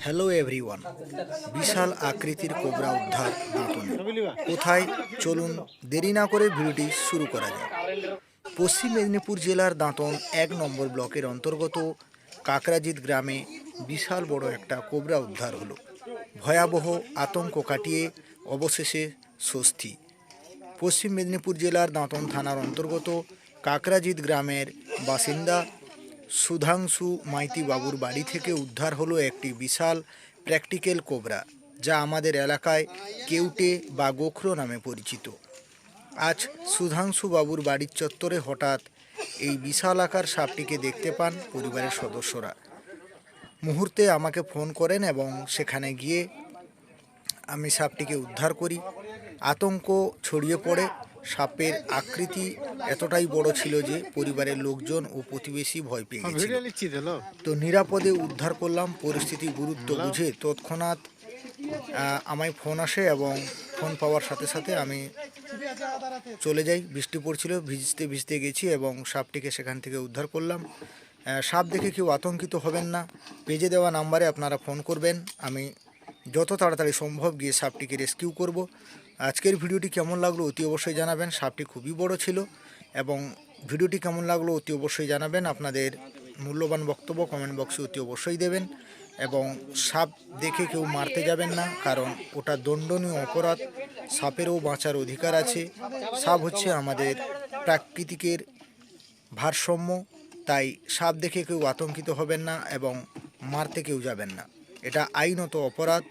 Hello everyone. বিশাল আকৃতির cobra উদ্ধার দাঁতনে। কোথায়? চলুন দেরি না করে ভিডিওটি শুরু করা যায়। পশ্চিম মেদিনীপুর জেলার দাঁতন 1 নম্বর ব্লকের অন্তর্গত কাকরাজিৎ গ্রামে বিশাল বড় একটা কোবরা উদ্ধার হলো। ভয়াবহ আতঙ্ক কাটিয়ে অবশেষে স্বস্তি। পশ্চিম মেদিনীপুর জেলার দাঁতন থানার অন্তর্গত কাকরাজিৎ গ্রামের বাসিন্দা সুধাংশু মাইতি বাবুর বাড়ি থেকে উদ্ধার হলো একটি বিশাল প্র্যাকটিক্যাল কোবরা, যা আমাদের এলাকায় কেউটে বা গোখরো নামে পরিচিত। আজ সুধাংশু বাবুর বাড়ির চত্বরে হঠাৎ এই বিশাল আকার সাপটিকে দেখতে পান পরিবারের সদস্যরা। মুহূর্তে আমাকে ফোন করেন এবং সেখানে গিয়ে আমি সাপটিকে উদ্ধার করি। আতঙ্ক ছড়িয়ে পড়ে। সাপের আকৃতি এতটাই বড় ছিল যে পরিবারের লোকজন ও প্রতিবেশী ভয় পেয়ে গেছিল। তো নিরাপদে উদ্ধার করলাম। পরিস্থিতি গুরুত্ব বুঝে তৎক্ষণাৎ আমায় ফোন আসে এবং ফোন পাওয়ার সাথে সাথে আমি চলে যাই। বৃষ্টি পড়ছিল, ভিজতে ভিজতে গেছি এবং সাপটিকে সেখান থেকে উদ্ধার করলাম। সাপ দেখে কেউ আতঙ্কিত হবেন না। পেজে দেওয়া নাম্বারে আপনারা ফোন করবেন। আমি যত তাড়াতাড়ি সম্ভব গিয়ে সাপটিকে রেস্কিউ করব। আজকের ভিডিওটি কেমন লাগলো অতি অবশ্যই জানাবেন। সাপটি খুবই বড় ছিল এবং ভিডিওটি কেমন লাগলো অতি অবশ্যই জানাবেন। আপনাদের মূল্যবান বক্তব্য কমেন্ট বক্সে অতি অবশ্যই দেবেন এবং সাপ দেখে কেউ মারতে যাবেন না, কারণ ওটা দণ্ডনীয় অপরাধ। সাপেরও বাঁচার অধিকার আছে। সাপ হচ্ছে আমাদের প্রাকৃতিকের ভারসাম্য, তাই সাপ দেখে কেউ আতঙ্কিত হবেন না এবং মারতে কেউ যাবেন না। এটা আইনত অপরাধ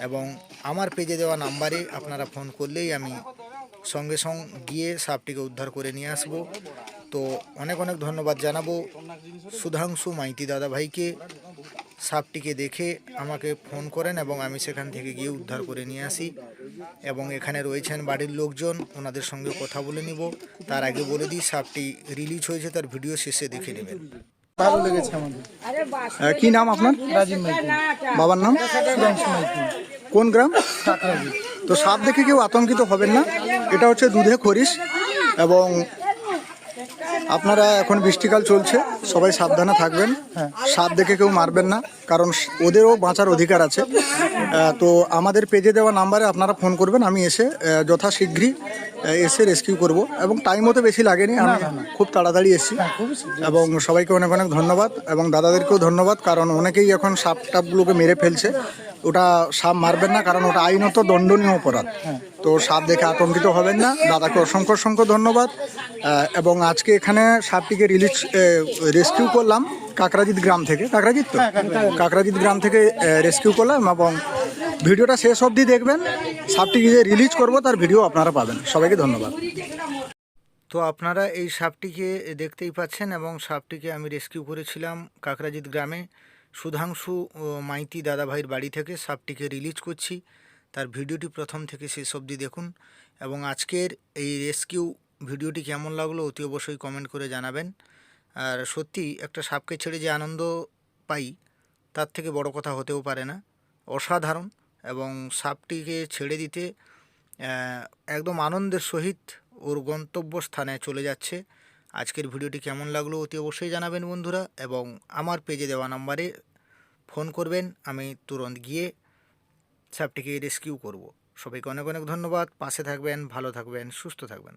এবং আমার পেজে দেওয়া নাম্বারে আপনারা ফোন করলেই আমি সঙ্গে সঙ্গে গিয়ে সাপটিকে উদ্ধার করে নিয়ে আসব। তো অনেক অনেক ধন্যবাদ জানাবো সুধাংশু মাইতি দাদা ভাইকে। সাপটিকে দেখে আমাকে ফোন করেন এবং আমি সেখান থেকে গিয়ে উদ্ধার করে নিয়ে আসি এবং এখানে রয়েছেন বাড়ির লোকজন, ওনাদের সঙ্গে কথা বলে নিব। তার আগে বলে দিই, সাপটি রিলিজ হয়েছে, তার ভিডিও শেষে দেখে নেবেন। ভালো লেগেছে আমাদের। কি নাম আপনার? রাজীব মাইতি। বাবার নাম? সুধাংশু মাইতি। কোন গ্রাম? কাকরাজি। তো সাপ দেখে কেউ আতঙ্কিত হবেন না। এটা হচ্ছে দুধে খরিশ এবং আপনারা এখন বৃষ্টিকাল চলছে, সবাই সাবধানে থাকবেন। সাপ দেখে কেউ মারবেন না, কারণ ওদেরও বাঁচার অধিকার আছে। তো আমাদের পেজে দেওয়া নাম্বারে আপনারা ফোন করবেন, আমি এসে যথাশীঘ্রই এসে রেস্কিউ করব এবং টাইম মতো বেশি লাগেনি, আমি খুব তাড়াতাড়ি এসেছি। এবং সবাইকে অনেক অনেক ধন্যবাদ এবং দাদাদেরকেও ধন্যবাদ, কারণ অনেকেই এখন সাপ টাপগুলোকে মেরে ফেলছে। ওটা সাপ মারবেন না, কারণ ওটা আইনত দণ্ডনীয় অপরাধ। তো সাপ দেখে আতঙ্কিত হবেন না। দাদাকে অসংখ্য অসংখ্য ধন্যবাদ। এবং আজকে এখানে সাপটিকে রেস্কিউ করলাম কাকরাজিৎ গ্রাম থেকে। কাকরাজিৎ গ্রাম থেকে রেস্কিউ করলাম এবং ভিডিওটা শেষ অবধি দেখবেন। সাপটিকে যে রিলিজ করব তার ভিডিও আপনারা পাবেন। সবাইকে ধন্যবাদ। তো আপনারা এই সাপটিকে দেখতেই পাচ্ছেন এবং সাপটিকে আমি রেস্কিউ করেছিলাম কাকরাজিৎ গ্রামে সুধাংশু মাইতি দাদাভাইয়ের বাড়ি থেকে। সাপটিকে রিলিজ করছি, তার ভিডিওটি প্রথম থেকে শেষ অবধি দেখুন এবং আজকের এই রেস্কিউ ভিডিওটি কেমন লাগলো অতি অবশ্যই কমেন্ট করে জানাবেন। আর সত্যি একটা সাপকে ছেড়ে যে আনন্দ পাই, তার থেকে বড় কথা হতেও পারে না। অসাধারণ। এবং সাপটিকে ছেড়ে দিতে একদম আনন্দের সহিত ওর গন্তব্যস্থানে চলে যাচ্ছে। আজকের ভিডিওটি কেমন লাগলো অতি অবশ্যই জানাবেন বন্ধুরা এবং আমার পেজে দেওয়া নাম্বারে ফোন করবেন, আমি তুরন্ত গিয়ে সাপটিকে রেস্কিউ করব। সবাইকে অনেক অনেক ধন্যবাদ। পাশে থাকবেন, ভালো থাকবেন, সুস্থ থাকবেন।